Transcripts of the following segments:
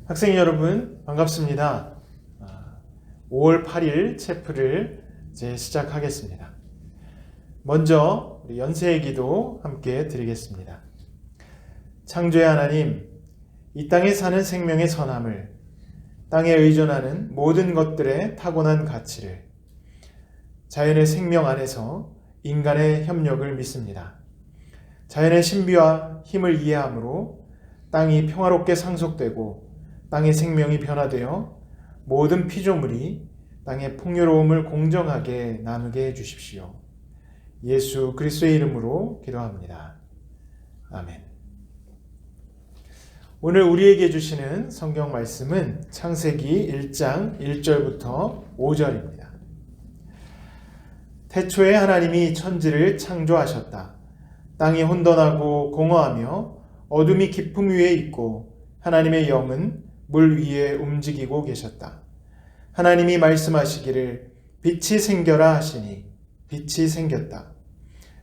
학생 여러분 반갑습니다. 5월 8일 체프를 이제 시작하겠습니다. 먼저 우리 연세의 기도 함께 드리겠습니다. 창조의 하나님, 이 땅에 사는 생명의 선함을, 땅에 의존하는 모든 것들의 타고난 가치를, 자연의 생명 안에서 인간의 협력을 믿습니다. 자연의 신비와 힘을 이해함으로 땅이 평화롭게 상속되고 땅의 생명이 변화되어 모든 피조물이 땅의 풍요로움을 공정하게 나누게 해주십시오. 예수 그리스도의 이름으로 기도합니다. 아멘. 오늘 우리에게 주시는 성경 말씀은 창세기 1장 1절부터 5절입니다. 태초에 하나님이 천지를 창조하셨다. 땅이 혼돈하고 공허하며 어둠이 깊음 위에 있고 하나님의 영은 물 위에 움직이고 계셨다. 하나님이 말씀하시기를 빛이 생겨라 하시니 빛이 생겼다.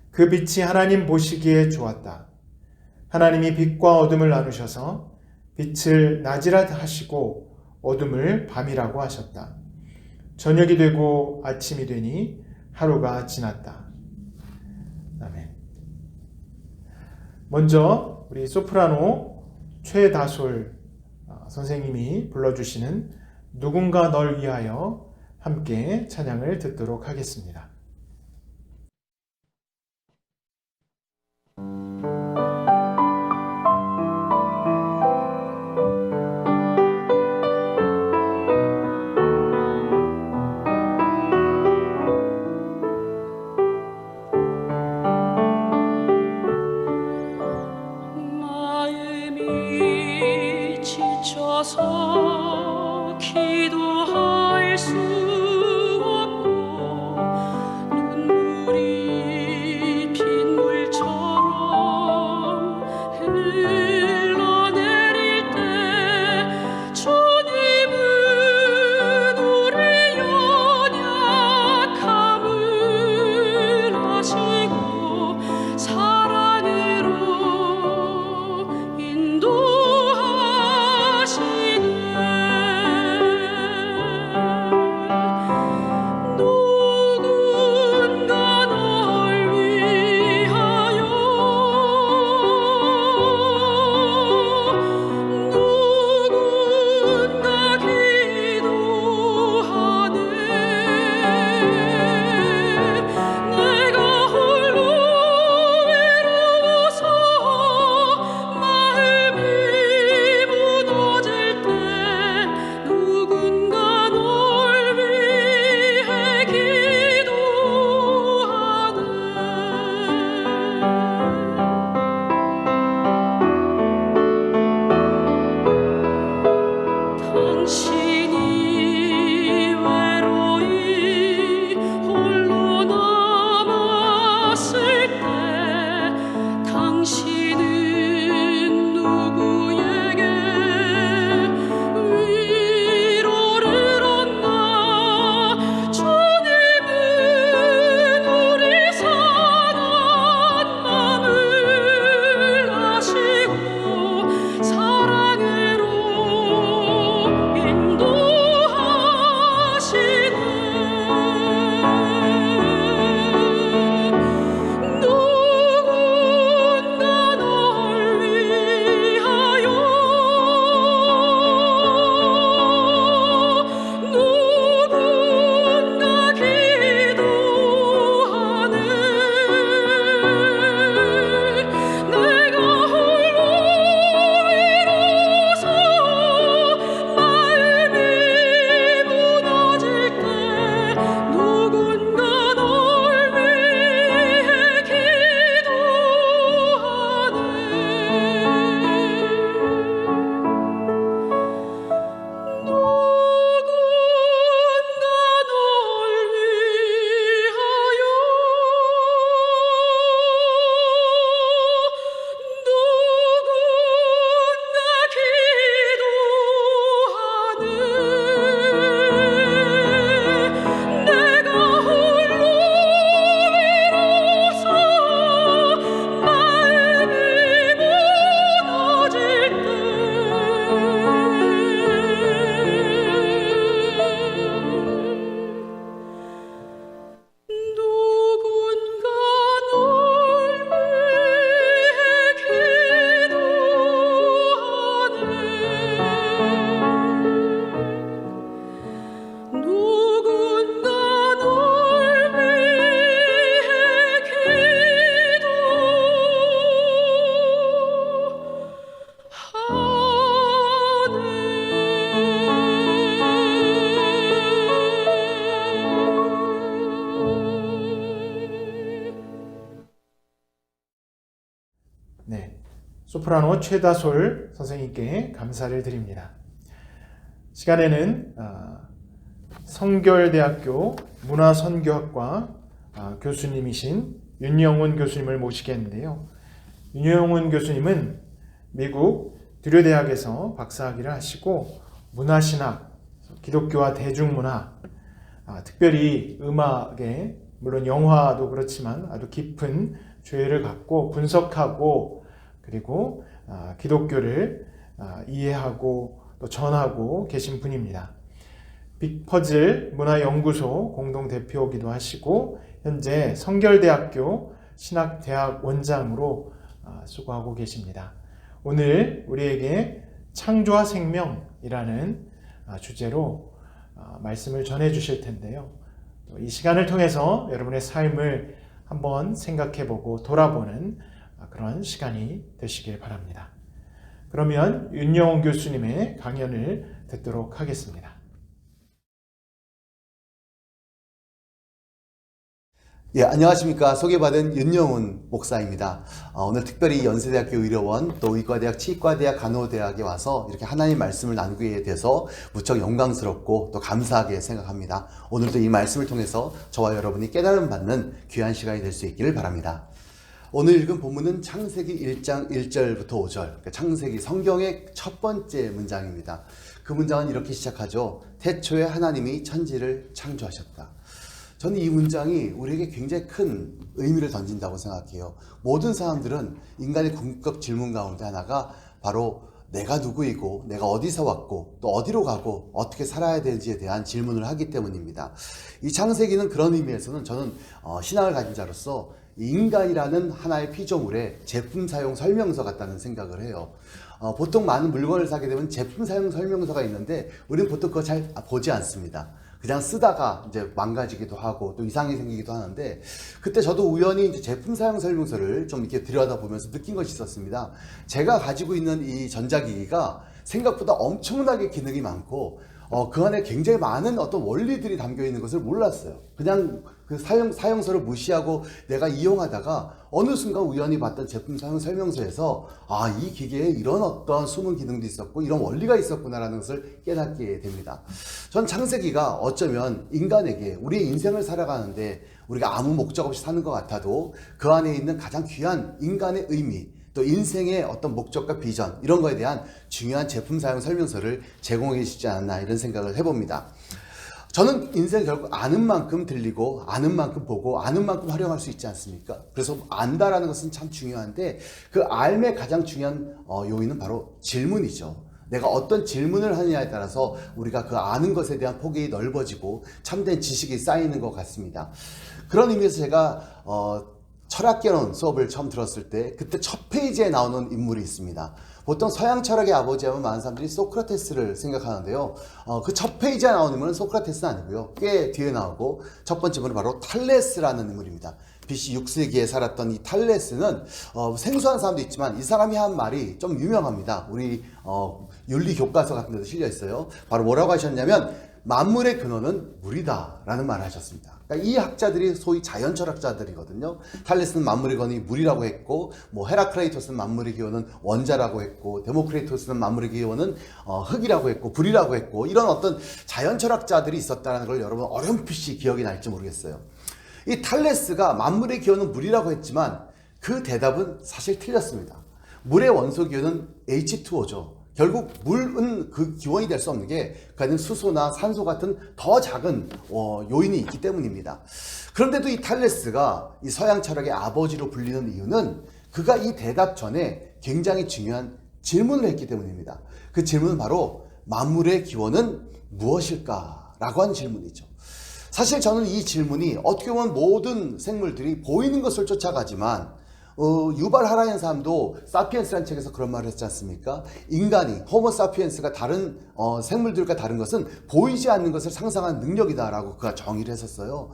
그 빛이 하나님 보시기에 좋았다. 하나님이 빛과 어둠을 나누셔서 빛을 낮이라 하시고 어둠을 밤이라고 하셨다. 저녁이 되고 아침이 되니 하루가 지났다. 아멘. 먼저 우리 소프라노 최다솔 선생님이 불러주시는 누군가 널 위하여 함께 찬양을 듣도록 하겠습니다. 마음이 지쳐서 기도할 수 없고 네, 소프라노 최다솔 선생님께 감사를 드립니다. 시간에는 성결대학교 문화선교학과 교수님이신 윤영훈 교수님을 모시겠는데요. 윤영훈 교수님은 미국 두려대학에서 박사학위를 하시고 문화신학, 기독교와 대중문화, 특별히 음악에 물론 영화도 그렇지만 아주 깊은 조예를 갖고 분석하고 그리고 기독교를 이해하고 또 전하고 계신 분입니다. 빅퍼즐 문화연구소 공동대표이기도 하시고 현재 성결대학교 신학대학 원장으로 수고하고 계십니다. 오늘 우리에게 창조와 생명이라는 주제로 말씀을 전해 주실 텐데요. 이 시간을 통해서 여러분의 삶을 한번 생각해보고 돌아보는 그런 시간이 되시길 바랍니다. 그러면 윤영훈 교수님의 강연을 듣도록 하겠습니다. 예, 안녕하십니까. 소개받은 윤영훈 목사입니다. 오늘 특별히 연세대학교 의료원, 또 의과대학, 치과대학, 간호대학에 와서 이렇게 하나님 말씀을 나누게 돼서 무척 영광스럽고 또 감사하게 생각합니다. 오늘도 이 말씀을 통해서 저와 여러분이 깨달음 받는 귀한 시간이 될 수 있기를 바랍니다. 오늘 읽은 본문은 창세기 1장 1절부터 5절, 창세기 성경의 첫 번째 문장입니다. 그 문장은 이렇게 시작하죠. 태초에 하나님이 천지를 창조하셨다. 저는 이 문장이 우리에게 굉장히 큰 의미를 던진다고 생각해요. 모든 사람들은 인간의 궁극적 질문 가운데 하나가 바로 내가 누구이고 내가 어디서 왔고 또 어디로 가고 어떻게 살아야 되는지에 대한 질문을 하기 때문입니다. 이 창세기는 그런 의미에서는 저는 신앙을 가진 자로서 인간이라는 하나의 피조물의 제품 사용 설명서 같다는 생각을 해요. 보통 많은 물건을 사게 되면 제품 사용 설명서가 있는데 우리는 보통 그거 잘 보지 않습니다. 그냥 쓰다가 이제 망가지기도 하고 또 이상이 생기기도 하는데, 그때 저도 우연히 이제 제품 사용 설명서를 좀 이렇게 들여다보면서 느낀 것이 있었습니다. 제가 가지고 있는 이 전자기기가 생각보다 엄청나게 기능이 많고 그 안에 굉장히 많은 어떤 원리들이 담겨 있는 것을 몰랐어요. 그냥 그 사용서를 무시하고 내가 이용하다가 어느 순간 우연히 봤던 제품 사용 설명서에서 이 기계에 이런 어떤 숨은 기능도 있었고 이런 원리가 있었구나라는 것을 깨닫게 됩니다. 전 창세기가 어쩌면 인간에게 우리의 인생을 살아가는데 우리가 아무 목적 없이 사는 것 같아도 그 안에 있는 가장 귀한 인간의 의미, 또 인생의 어떤 목적과 비전, 이런 거에 대한 중요한 제품 사용 설명서를 제공해 주시지 않았나 이런 생각을 해봅니다. 저는 인생 결국 아는 만큼 들리고 아는 만큼 보고 아는 만큼 활용할 수 있지 않습니까? 그래서 안다라는 것은 참 중요한데 그 삶의 가장 중요한 요인은 바로 질문이죠. 내가 어떤 질문을 하느냐에 따라서 우리가 그 아는 것에 대한 폭이 넓어지고 참된 지식이 쌓이는 것 같습니다. 그런 의미에서 제가 철학개론 수업을 처음 들었을 때 그때 첫 페이지에 나오는 인물이 있습니다. 보통 서양 철학의 아버지 하면 많은 사람들이 소크라테스를 생각하는데요. 그 첫 페이지에 나오는 인물은 소크라테스는 아니고요. 꽤 뒤에 나오고 첫 번째 인물은 바로 탈레스라는 인물입니다. BC 6세기에 살았던 이 탈레스는 생소한 사람도 있지만 이 사람이 한 말이 좀 유명합니다. 우리 윤리 교과서 같은 데도 실려 있어요. 바로 뭐라고 하셨냐면 만물의 근원은 물이다 라는 말을 하셨습니다. 그러니까 이 학자들이 소위 자연 철학자들이거든요. 탈레스는 만물의 근원이 물이라고 했고, 헤라크레이토스는 만물의 기원은 원자라고 했고, 데모크리토스는 만물의 기원은 흙이라고 했고, 불이라고 했고, 이런 어떤 자연 철학자들이 있었다는 걸 여러분 어렴풋이 기억이 날지 모르겠어요. 이 탈레스가 만물의 기원은 물이라고 했지만 그 대답은 사실 틀렸습니다. 물의 원소 기원은 H2O죠. 결국 물은 그 기원이 될 수 없는 게 그 안에 수소나 산소 같은 더 작은 요인이 있기 때문입니다. 그런데도 이 탈레스가 이 서양 철학의 아버지로 불리는 이유는 그가 이 대답 전에 굉장히 중요한 질문을 했기 때문입니다. 그 질문은 바로 만물의 기원은 무엇일까? 라고 하는 질문이죠. 사실 저는 이 질문이 어떻게 보면 모든 생물들이 보이는 것을 쫓아가지만 유발 하라는 사람도 사피엔스라는 책에서 그런 말을 했지 않습니까? 인간이 호모 사피엔스가 다른 생물들과 다른 것은 보이지 않는 것을 상상하는 능력이다라고 그가 정의를 했었어요.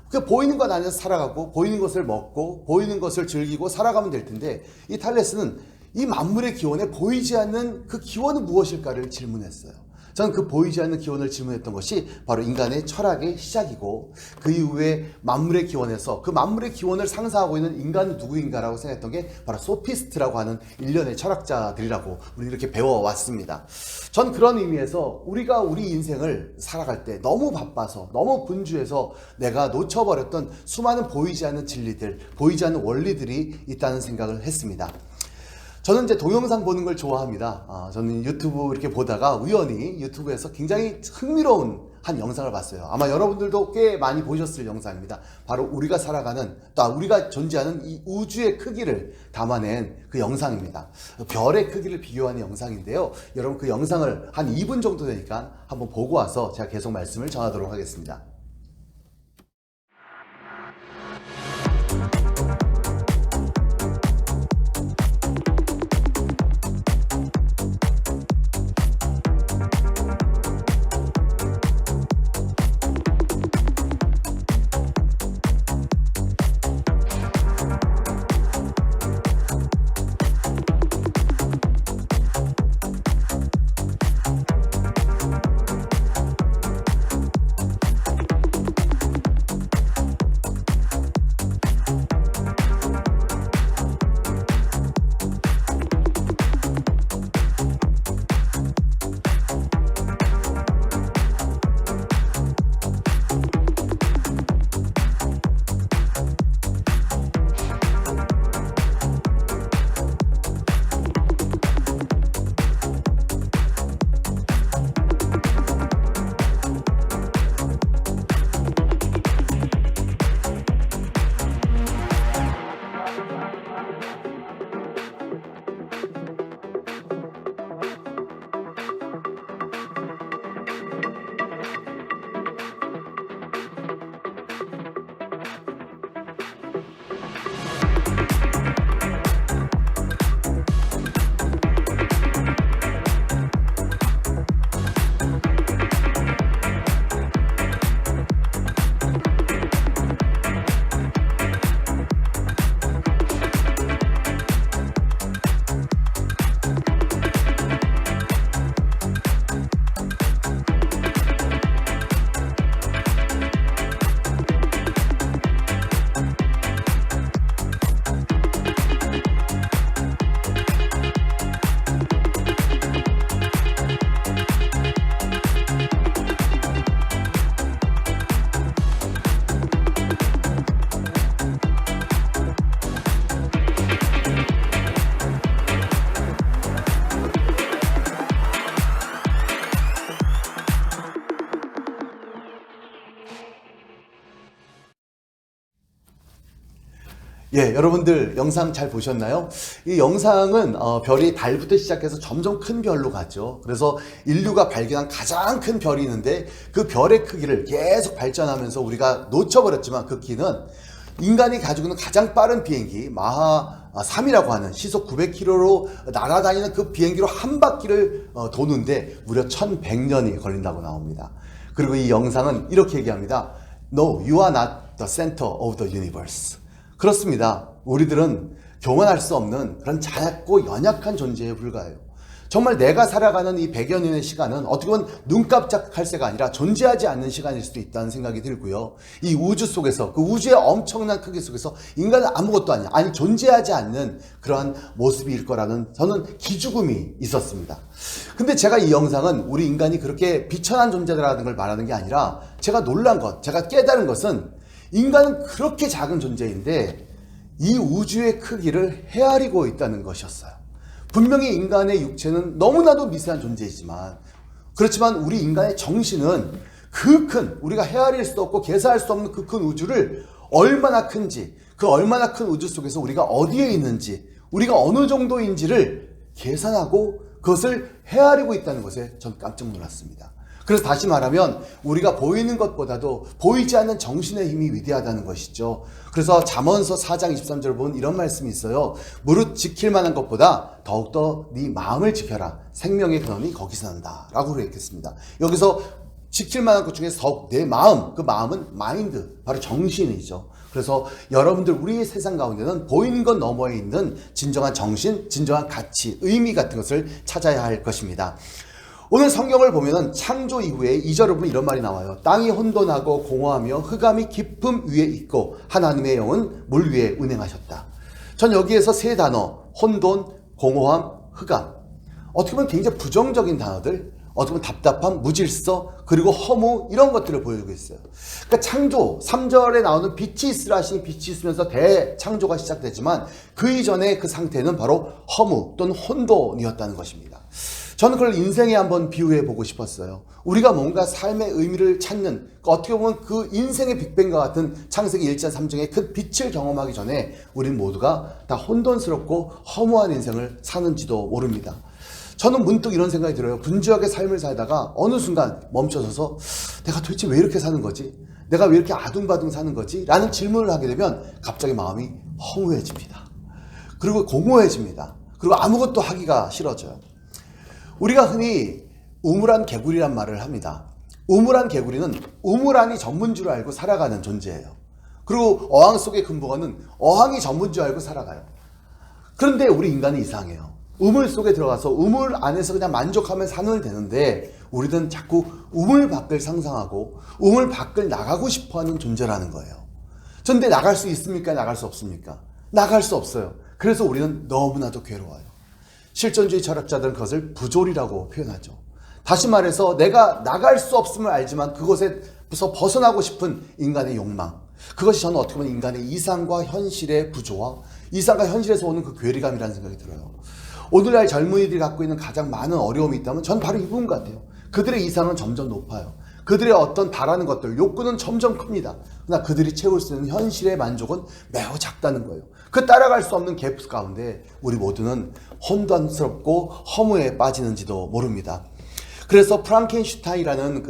그 보이는 것 안에서 살아가고 보이는 것을 먹고 보이는 것을 즐기고 살아가면 될 텐데 이 탈레스는 이 만물의 기원에 보이지 않는 그 기원은 무엇일까를 질문했어요. 저는 그 보이지 않는 기원을 질문했던 것이 바로 인간의 철학의 시작이고, 그 이후에 만물의 기원에서 그 만물의 기원을 상상하고 있는 인간은 누구인가라고 생각했던 게 바로 소피스트라고 하는 일련의 철학자들이라고 우리 이렇게 배워왔습니다. 전 그런 의미에서 우리가 우리 인생을 살아갈 때 너무 바빠서 너무 분주해서 내가 놓쳐버렸던 수많은 보이지 않는 진리들, 보이지 않는 원리들이 있다는 생각을 했습니다. 저는 이제 동영상 보는 걸 좋아합니다. 저는 유튜브 이렇게 보다가 우연히 유튜브에서 굉장히 흥미로운 한 영상을 봤어요. 아마 여러분들도 꽤 많이 보셨을 영상입니다. 바로 우리가 살아가는, 또 우리가 존재하는 이 우주의 크기를 담아낸 그 영상입니다. 별의 크기를 비교하는 영상인데요. 여러분 그 영상을 한 2분 정도 되니까 한번 보고 와서 제가 계속 말씀을 전하도록 하겠습니다. 예, 여러분들 영상 잘 보셨나요? 이 영상은 별이 달부터 시작해서 점점 큰 별로 가죠. 그래서 인류가 발견한 가장 큰 별이 있는데 그 별의 크기를 계속 발전하면서 우리가 놓쳐버렸지만 그 키는 인간이 가지고 있는 가장 빠른 비행기 마하 3이라고 하는 시속 900km로 날아다니는 그 비행기로 한 바퀴를 도는데 무려 1100년이 걸린다고 나옵니다. 그리고 이 영상은 이렇게 얘기합니다. No, you are not the center of the universe. 그렇습니다. 우리들은 교만할 수 없는 그런 작고 연약한 존재에 불과해요. 정말 내가 살아가는 이 100여 년의 시간은 어떻게 보면 눈 깜짝할 새가 아니라 존재하지 않는 시간일 수도 있다는 생각이 들고요. 이 우주 속에서, 그 우주의 엄청난 크기 속에서 인간은 아무것도 아니야. 아니, 존재하지 않는 그러한 모습일 거라는 저는 기죽음이 있었습니다. 근데 제가 이 영상은 우리 인간이 그렇게 비천한 존재라는 걸 말하는 게 아니라 제가 놀란 것, 제가 깨달은 것은 인간은 그렇게 작은 존재인데 이 우주의 크기를 헤아리고 있다는 것이었어요. 분명히 인간의 육체는 너무나도 미세한 존재이지만, 그렇지만 우리 인간의 정신은 그 큰, 우리가 헤아릴 수도 없고 계산할 수 없는 그 큰 우주를 얼마나 큰지, 그 얼마나 큰 우주 속에서 우리가 어디에 있는지, 우리가 어느 정도인지를 계산하고 그것을 헤아리고 있다는 것에 전 깜짝 놀랐습니다. 그래서 다시 말하면 우리가 보이는 것보다도 보이지 않는 정신의 힘이 위대하다는 것이죠. 그래서 잠언서 4장 23절 보면 이런 말씀이 있어요. 무릇 지킬 만한 것보다 더욱더 네 마음을 지켜라. 생명의 근원이 거기서 난다 라고 그랬겠습니다. 여기서 지킬 만한 것 중에서 더욱 내 마음, 그 마음은 마인드, 바로 정신이죠. 그래서 여러분들 우리의 세상 가운데는 보이는 것 너머에 있는 진정한 정신, 진정한 가치, 의미 같은 것을 찾아야 할 것입니다. 오늘 성경을 보면은 창조 이후에 2절을 보면 이런 말이 나와요. 땅이 혼돈하고 공허하며 흑암이 깊음 위에 있고 하나님의 영은 물 위에 운행하셨다. 전 여기에서 세 단어, 혼돈, 공허함, 흑암, 어떻게 보면 굉장히 부정적인 단어들, 어떻게 보면 답답함, 무질서, 그리고 허무, 이런 것들을 보여주고 있어요. 그러니까 창조, 3절에 나오는 빛이 있으라 하시니 빛이 있으면서 대창조가 시작되지만 그 이전의 그 상태는 바로 허무 또는 혼돈이었다는 것입니다. 저는 그걸 인생에 한번 비유해 보고 싶었어요. 우리가 뭔가 삶의 의미를 찾는, 어떻게 보면 그 인생의 빅뱅과 같은 창세기 1장 3장의 그 빛을 경험하기 전에 우린 모두가 다 혼돈스럽고 허무한 인생을 사는지도 모릅니다. 저는 문득 이런 생각이 들어요. 분주하게 삶을 살다가 어느 순간 멈춰서서 내가 도대체 왜 이렇게 사는 거지? 내가 왜 이렇게 아둥바둥 사는 거지? 라는 질문을 하게 되면 갑자기 마음이 허무해집니다. 그리고 공허해집니다. 그리고 아무것도 하기가 싫어져요. 우리가 흔히 우물안 개구리란 말을 합니다. 우물안 개구리는 우물 안이 전문 줄 알고 살아가는 존재예요. 그리고 어항 속의 금붕어는 어항이 전문 줄 알고 살아가요. 그런데 우리 인간은 이상해요. 우물 속에 들어가서 우물 안에서 그냥 만족하면 사는 되는데 우리는 자꾸 우물 밖을 상상하고 우물 밖을 나가고 싶어하는 존재라는 거예요. 그런데 나갈 수 있습니까? 나갈 수 없습니까? 나갈 수 없어요. 그래서 우리는 너무나도 괴로워요. 실존주의 철학자들은 그것을 부조리라고 표현하죠. 다시 말해서 내가 나갈 수 없음을 알지만 그곳에서 벗어나고 싶은 인간의 욕망, 그것이 저는 어떻게 보면 인간의 이상과 현실의 부조와 이상과 현실에서 오는 그 괴리감이라는 생각이 들어요. 오늘날 젊은이들이 갖고 있는 가장 많은 어려움이 있다면 전 바로 이 부분 같아요. 그들의 이상은 점점 높아요. 그들의 어떤 바라는 것들, 욕구는 점점 큽니다. 그러나 그들이 채울 수 있는 현실의 만족은 매우 작다는 거예요. 그 따라갈 수 없는 갭 가운데 우리 모두는 혼돈스럽고 허무에 빠지는지도 모릅니다. 그래서 프랑켄슈타인이라는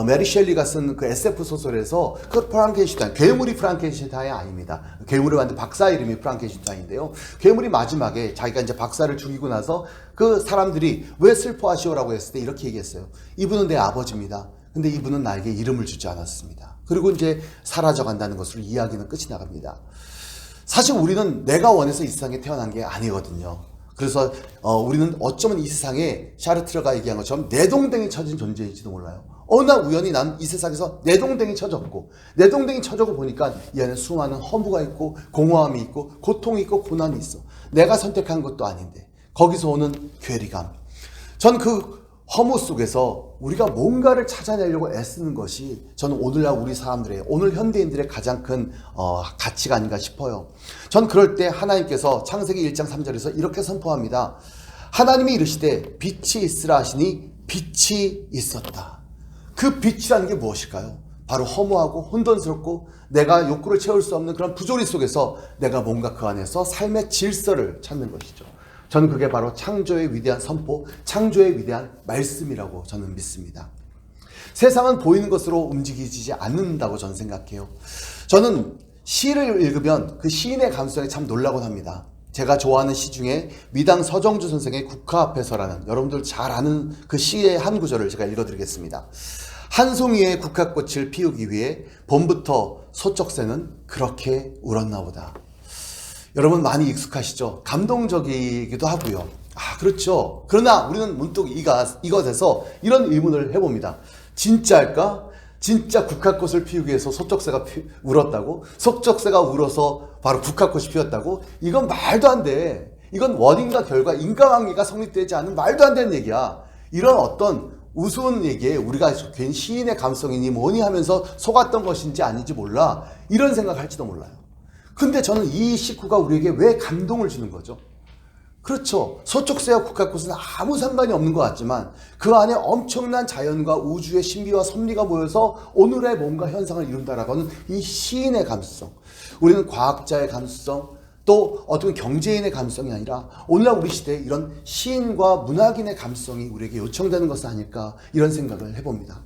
메리 셸리가 쓴 그 SF 소설에서 그 프랑켄슈타인, 괴물이 프랑켄슈타인이 아닙니다. 괴물을 만든 박사 이름이 프랑켄슈타인인데요. 괴물이 마지막에 자기가 이제 박사를 죽이고 나서 그 사람들이 왜 슬퍼하시오라고 했을 때 이렇게 얘기했어요. 이분은 내 아버지입니다. 근데 이분은 나에게 이름을 주지 않았습니다. 그리고 이제 사라져 간다는 것으로 이야기는 끝이 나갑니다. 사실 우리는 내가 원해서 이 세상에 태어난 게 아니거든요. 그래서 우리는 어쩌면 이 세상에 샤르트르가 얘기한 것처럼 내동댕이 쳐진 존재일지도 몰라요. 어느 날 우연히 난 이 세상에서 내동댕이 쳐졌고 내동댕이 쳐져고 보니까 이 안에 수많은 허무가 있고 공허함이 있고 고통이 있고 고난이 있어. 내가 선택한 것도 아닌데 거기서 오는 괴리감. 전 그 허무 속에서 우리가 뭔가를 찾아내려고 애쓰는 것이 저는 오늘날 우리 사람들의, 오늘 현대인들의 가장 큰 가치가 아닌가 싶어요. 전 그럴 때 하나님께서 창세기 1장 3절에서 이렇게 선포합니다. 하나님이 이르시되 빛이 있으라 하시니 빛이 있었다. 그 빛이라는 게 무엇일까요? 바로 허무하고 혼돈스럽고 내가 욕구를 채울 수 없는 그런 부조리 속에서 내가 뭔가 그 안에서 삶의 질서를 찾는 것이죠. 저는 그게 바로 창조의 위대한 선포, 창조의 위대한 말씀이라고 저는 믿습니다. 세상은 보이는 것으로 움직이지 않는다고 저는 생각해요. 저는 시를 읽으면 그 시인의 감성에 참 놀라곤 합니다. 제가 좋아하는 시 중에 미당 서정주 선생의 국화 앞에서라는, 여러분들 잘 아는 그 시의 한 구절을 제가 읽어드리겠습니다. 한 송이의 국화꽃을 피우기 위해 봄부터 소쩍새는 그렇게 울었나 보다. 여러분 많이 익숙하시죠? 감동적이기도 하고요. 아, 그렇죠. 그러나 우리는 문득 이것에서 이런 의문을 해봅니다. 진짜일까? 진짜 국화꽃을 피우기 위해서 소쩍새가 울었다고? 소쩍새가 울어서 바로 국화꽃이 피었다고? 이건 말도 안 돼. 이건 원인과 결과, 인과관계가 성립되지 않은 말도 안 되는 얘기야. 이런 어떤 우스운 얘기에 우리가 괜히 시인의 감성이니 뭐니 하면서 속았던 것인지 아닌지 몰라. 이런 생각할지도 몰라요. 근데 저는 이 식구가 우리에게 왜 감동을 주는 거죠? 그렇죠. 소쩍새와 국화꽃은 아무 상관이 없는 것 같지만 그 안에 엄청난 자연과 우주의 신비와 섭리가 모여서 오늘의 뭔가 현상을 이룬다라고 하는 이 시인의 감수성. 우리는 과학자의 감수성, 또 어떤 경제인의 감성이 아니라 오늘날 우리 시대에 이런 시인과 문학인의 감성이 우리에게 요청되는 것은 아닐까, 이런 생각을 해봅니다.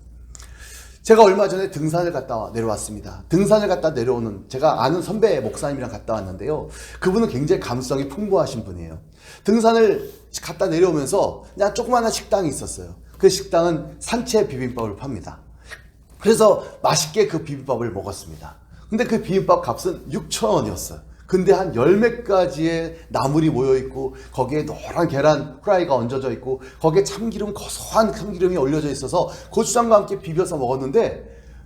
제가 얼마 전에 등산을 갔다 내려왔습니다. 등산을 갔다 내려오는, 제가 아는 선배 목사님이랑 갔다 왔는데요. 그분은 굉장히 감성이 풍부하신 분이에요. 등산을 갔다 내려오면서 그냥 조그마한 식당이 있었어요. 그 식당은 산채 비빔밥을 팝니다. 그래서 맛있게 그 비빔밥을 먹었습니다. 근데 그 비빔밥 값은 6,000원이었어요. 근데 한 열 몇 가지의 나물이 모여있고 거기에 노란 계란 후라이가 얹어져 있고 거기에 참기름, 고소한 참기름이 올려져 있어서 고추장과 함께 비벼서 먹었는데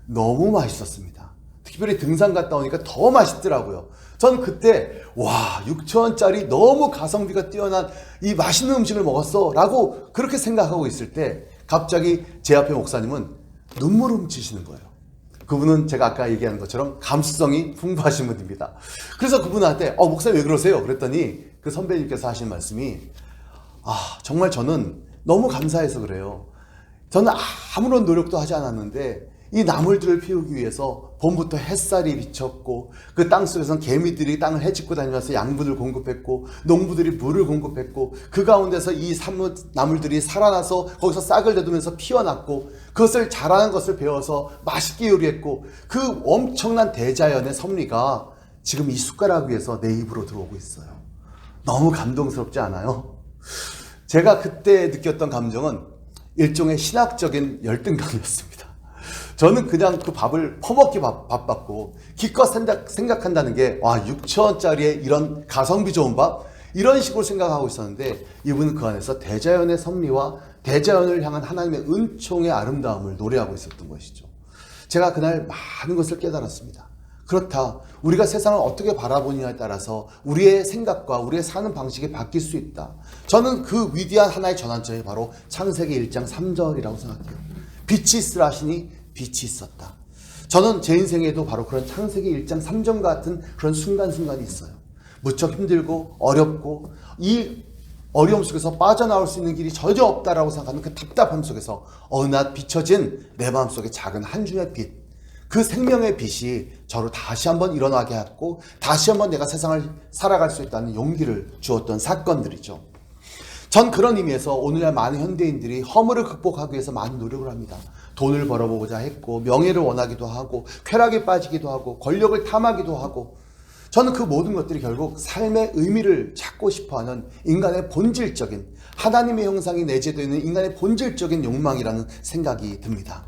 너무 맛있었습니다. 특별히 등산 갔다 오니까 더 맛있더라고요. 전 그때 와 6,000원짜리 너무 가성비가 뛰어난 이 맛있는 음식을 먹었어 라고 그렇게 생각하고 있을 때 갑자기 제 앞에 목사님은 눈물을 훔치시는 거예요. 그분은 제가 아까 얘기한 것처럼 감수성이 풍부하신 분입니다. 그래서 그분한테 목사님 왜 그러세요? 그랬더니 그 선배님께서 하신 말씀이 정말 저는 너무 감사해서 그래요. 저는 아무런 노력도 하지 않았는데 이 나물들을 피우기 위해서 봄부터 햇살이 비쳤고 그 땅속에서는 개미들이 땅을 헤집고 다니면서 양분을 공급했고 농부들이 물을 공급했고 그 가운데서 이 나물들이 살아나서 거기서 싹을 내두면서 피어났고 그것을 자라는 것을 배워서 맛있게 요리했고 그 엄청난 대자연의 섭리가 지금 이 숟가락 위에서 내 입으로 들어오고 있어요. 너무 감동스럽지 않아요? 제가 그때 느꼈던 감정은 일종의 신학적인 열등감이었습니다. 저는 그냥 그 밥을 퍼먹기 바빴고 기껏 생각한다는 게 6,000원짜리의 이런 가성비 좋은 밥? 이런 식으로 생각하고 있었는데 이분은 그 안에서 대자연의 섭리와 대자연을 향한 하나님의 은총의 아름다움을 노래하고 있었던 것이죠. 제가 그날 많은 것을 깨달았습니다. 그렇다. 우리가 세상을 어떻게 바라보느냐에 따라서 우리의 생각과 우리의 사는 방식이 바뀔 수 있다. 저는 그 위대한 하나의 전환점이 바로 창세기 1장 3절이라고 생각해요. 빛이 있으라 하시니 빛이 있었다. 저는 제 인생에도 바로 그런 창세기 1장 3절 같은 그런 순간순간이 있어요. 무척 힘들고 어렵고 이 어려움 속에서 빠져나올 수 있는 길이 전혀 없다라고 생각하는 그 답답함 속에서 어느 날 비춰진 내 마음속에 작은 한 줌의 빛, 그 생명의 빛이 저를 다시 한번 일어나게 했고 다시 한번 내가 세상을 살아갈 수 있다는 용기를 주었던 사건들이죠. 전 그런 의미에서 오늘날 많은 현대인들이 허물을 극복하기 위해서 많은 노력을 합니다. 돈을 벌어보고자 했고 명예를 원하기도 하고 쾌락에 빠지기도 하고 권력을 탐하기도 하고 저는 그 모든 것들이 결국 삶의 의미를 찾고 싶어하는 인간의 본질적인 하나님의 형상이 내재되어 있는 인간의 본질적인 욕망이라는 생각이 듭니다.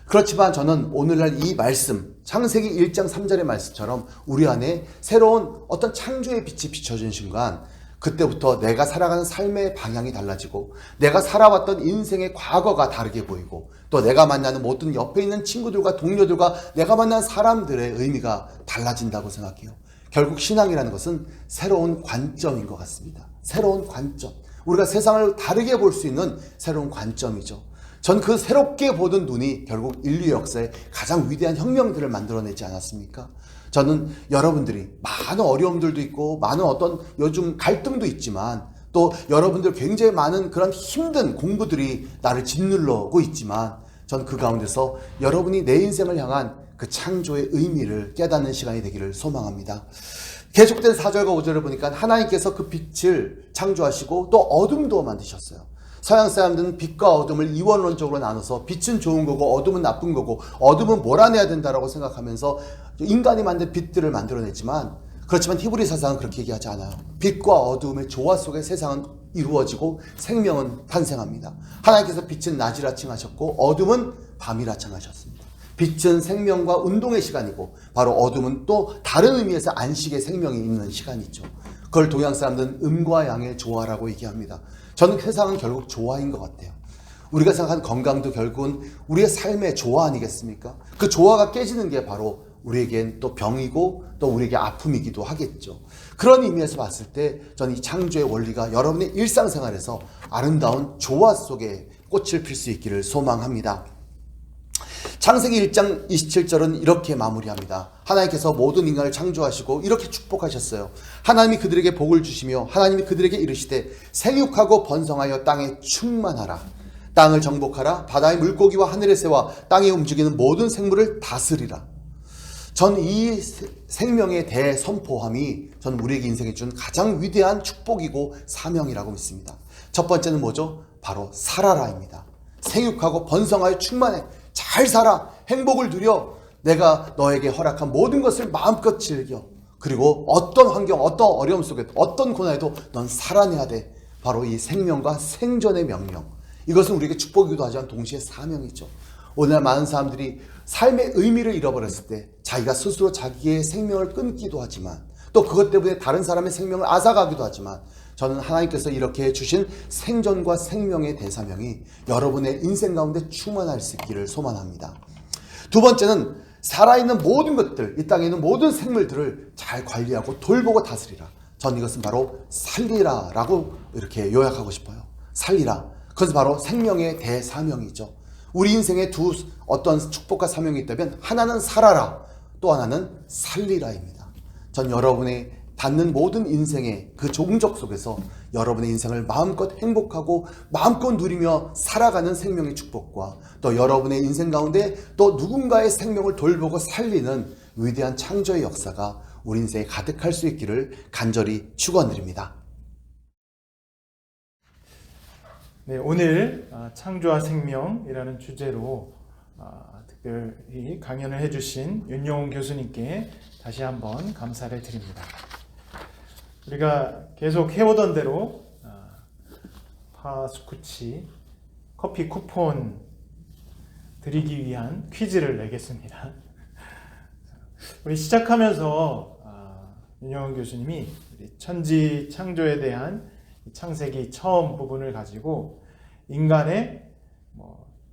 그렇지만 저는 오늘날 이 말씀 창세기 1장 3절의 말씀처럼 우리 안에 새로운 어떤 창조의 빛이 비춰진 순간 그때부터 내가 살아가는 삶의 방향이 달라지고 내가 살아왔던 인생의 과거가 다르게 보이고 또 내가 만나는 모든 옆에 있는 친구들과 동료들과 내가 만난 사람들의 의미가 달라진다고 생각해요. 결국 신앙이라는 것은 새로운 관점인 것 같습니다. 새로운 관점. 우리가 세상을 다르게 볼 수 있는 새로운 관점이죠. 전 그 새롭게 보던 눈이 결국 인류 역사의 가장 위대한 혁명들을 만들어내지 않았습니까? 저는 여러분들이 많은 어려움들도 있고 많은 어떤 요즘 갈등도 있지만 또 여러분들 굉장히 많은 그런 힘든 공부들이 나를 짓눌러고 있지만 전 그 가운데서 여러분이 내 인생을 향한 그 창조의 의미를 깨닫는 시간이 되기를 소망합니다. 계속된 4절과 5절을 보니까 하나님께서 그 빛을 창조하시고 또 어둠도 만드셨어요. 서양 사람들은 빛과 어둠을 이원론적으로 나눠서 빛은 좋은 거고 어둠은 나쁜 거고 어둠은 몰아내야 된다라고 생각하면서 인간이 만든 빛들을 만들어냈지만 그렇지만 히브리 사상은 그렇게 얘기하지 않아요. 빛과 어둠의 조화 속에 세상은 이루어지고 생명은 탄생합니다. 하나님께서 빛은 낮이라 칭하셨고 어둠은 밤이라 칭하셨습니다. 빛은 생명과 운동의 시간이고 바로 어둠은 또 다른 의미에서 안식의 생명이 있는 시간이죠. 그걸 동양 사람들은 음과 양의 조화라고 얘기합니다. 저는 세상은 결국 조화인 것 같아요. 우리가 생각하는 건강도 결국은 우리의 삶의 조화 아니겠습니까? 그 조화가 깨지는 게 바로 우리에겐 또 병이고 또 우리에게 아픔이기도 하겠죠. 그런 의미에서 봤을 때 저는 이 창조의 원리가 여러분의 일상생활에서 아름다운 조화 속에 꽃을 필 수 있기를 소망합니다. 창세기 1장 27절은 이렇게 마무리합니다. 하나님께서 모든 인간을 창조하시고 이렇게 축복하셨어요. 하나님이 그들에게 복을 주시며 하나님이 그들에게 이르시되 생육하고 번성하여 땅에 충만하라. 땅을 정복하라. 바다의 물고기와 하늘의 새와 땅에 움직이는 모든 생물을 다스리라. 전 이 생명의 대선포함이 저는 우리에게 인생에 준 가장 위대한 축복이고 사명이라고 믿습니다. 첫 번째는 뭐죠? 바로 살아라입니다. 생육하고 번성하여 충만해. 잘 살아. 행복을 누려. 내가 너에게 허락한 모든 것을 마음껏 즐겨. 그리고 어떤 환경, 어떤 어려움 속에 어떤 고난에도 넌 살아내야 돼. 바로 이 생명과 생존의 명령. 이것은 우리에게 축복이기도 하지만 동시에 사명이죠. 오늘 많은 사람들이 삶의 의미를 잃어버렸을 때 자기가 스스로 자기의 생명을 끊기도 하지만 또 그것 때문에 다른 사람의 생명을 앗아가기도 하지만 저는 하나님께서 이렇게 주신 생존과 생명의 대사명이 여러분의 인생 가운데 충만할 수 있기를 소망합니다. 두 번째는 살아있는 모든 것들, 이 땅에 있는 모든 생물들을 잘 관리하고 돌보고 다스리라. 전 이것은 바로 살리라 라고 이렇게 요약하고 싶어요. 살리라. 그것은 바로 생명의 대사명이죠. 우리 인생에 두 어떤 축복과 사명이 있다면 하나는 살아라, 또 하나는 살리라입니다. 전 여러분의 닿는 모든 인생의 그 종족 속에서 여러분의 인생을 마음껏 행복하고 마음껏 누리며 살아가는 생명의 축복과 또 여러분의 인생 가운데 또 누군가의 생명을 돌보고 살리는 위대한 창조의 역사가 우리 인생에 가득할 수 있기를 간절히 축원드립니다. 네, 오늘 창조와 생명이라는 주제로 특별히 강연을 해주신 윤영훈 교수님께 다시 한번 감사를 드립니다. 우리가 계속 해오던 대로 파스쿠치 커피 쿠폰 드리기 위한 퀴즈를 내겠습니다. 우리 시작하면서 윤영훈 교수님이 천지 창조에 대한 창세기 처음 부분을 가지고 인간의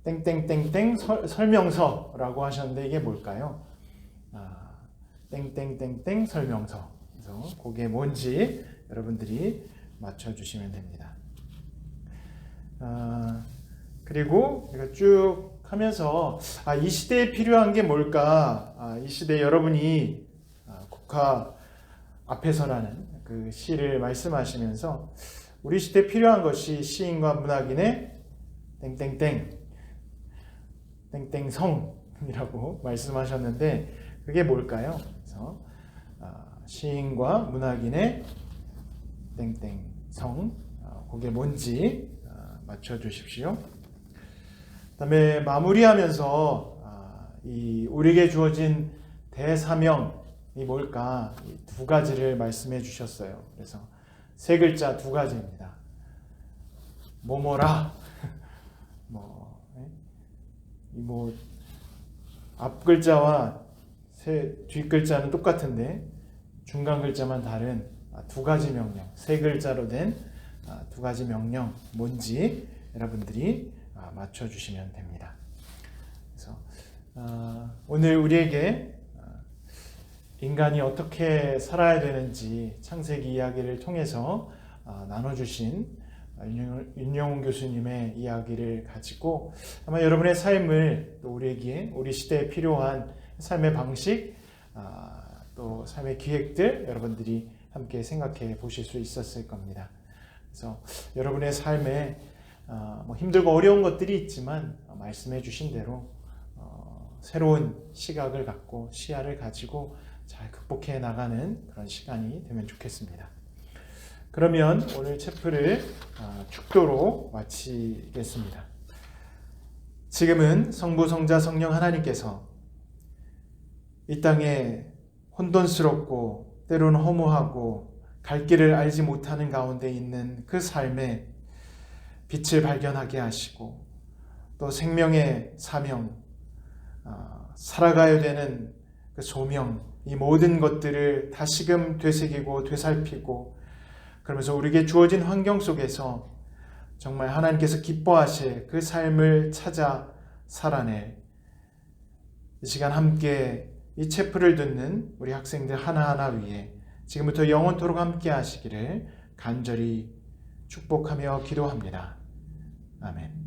땡땡땡땡 설명서라고 하셨는데 이게 뭘까요? 땡땡땡땡 설명서. 그래서 그게 뭔지 여러분들이 맞춰주시면 됩니다. 그리고 제가 쭉 하면서 이 시대에 필요한 게 뭘까? 이 시대에 여러분이 국화 앞에서라는 그 시를 말씀하시면서 우리 시대에 필요한 것이 시인과 문학인의 땡땡땡 땡땡성이라고 말씀하셨는데 그게 뭘까요? 그래서 시인과 문학인의 땡땡성 그게 뭔지 맞춰주십시오. 그다음에 마무리하면서 우리에게 주어진 대사명이 뭘까 이 두 가지를 말씀해 주셨어요. 그래서 세 글자 두 가지입니다. 뭐뭐라 앞 글자와 뒷 글자는 똑같은데 중간 글자만 다른 두 가지 명령, 세 글자로 된 두 가지 명령 뭔지 여러분들이 맞춰주시면 됩니다. 그래서 오늘 우리에게 인간이 어떻게 살아야 되는지 창세기 이야기를 통해서 나눠주신 윤영훈 교수님의 이야기를 가지고 아마 여러분의 삶을 또 우리 시대에 필요한 삶의 방식 또 삶의 기획들 여러분들이 함께 생각해 보실 수 있었을 겁니다. 그래서 여러분의 삶에 힘들고 어려운 것들이 있지만 말씀해 주신 대로 새로운 시각을 갖고 시야를 가지고 잘 극복해 나가는 그런 시간이 되면 좋겠습니다. 그러면 오늘 체프를 축도로 마치겠습니다. 지금은 성부, 성자, 성령 하나님께서 이 땅에 혼돈스럽고 때로는 허무하고 갈 길을 알지 못하는 가운데 있는 그 삶에 빛을 발견하게 하시고 또 생명의 사명, 살아가야 되는 그 소명, 이 모든 것들을 다시금 되새기고 되살피고 그러면서 우리에게 주어진 환경 속에서 정말 하나님께서 기뻐하실 그 삶을 찾아 살아낼 이 시간 함께 이 체프를 듣는 우리 학생들 하나하나 위에 지금부터 영원토록 함께 하시기를 간절히 축복하며 기도합니다. 아멘.